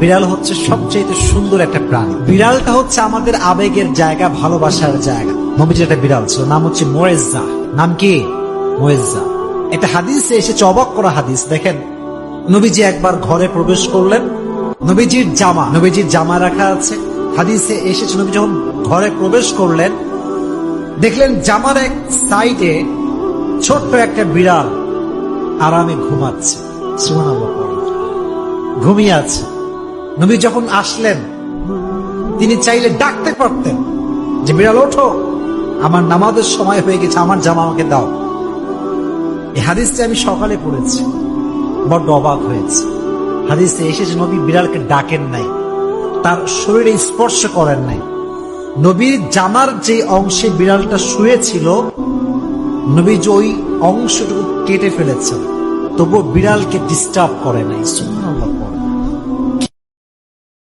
বিড়াল হচ্ছে সবচেয়ে সুন্দর একটা প্রাণী। বিড়ালটা হচ্ছে আমাদের আবেগের জায়গা, ভালোবাসার জায়গা। নবীজির একটা বিড়াল ছিল, নাম হচ্ছে মোয়েজ্জা। নাম কি? মোয়েজ্জা। একটা হাদিসে এসেছে, অবাক করা হাদিস। দেখেন, নবীজি একবার ঘরে প্রবেশ করলেন, নবীজির জামা রাখা আছে। হাদিসে এসেছে, নবী যখন ঘরে প্রবেশ করলেন, দেখলেন জামার এক সাইডে ছোট্ট একটা বিড়াল আরামে ঘুমাচ্ছে। সুবহানাল্লাহ, ঘুমিয়ে আছে। নবী যখন আসলেন, তিনি চাইলে ডাকতে পারতেন যে বিড়াল ওঠো, আমার নামাজের সময় হয়ে গেছে, আমার জামা আমাকে দাও। এই হাদিসটি আমি সকালে পড়েছি, বড্ড অবাক হয়েছে। হাদিসে এসেছে নবী বিড়ালকে ডাকেন নাই, তার শরীরে স্পর্শ করেন নাই। নবীর জামার যে অংশে বিড়ালটা শুয়েছিল, নবী যে ওই অংশটুকু কেটে ফেলেছেন, তবুও বিড়ালকে ডিস্টার্ব করে নাই। সুবহানাল্লাহ।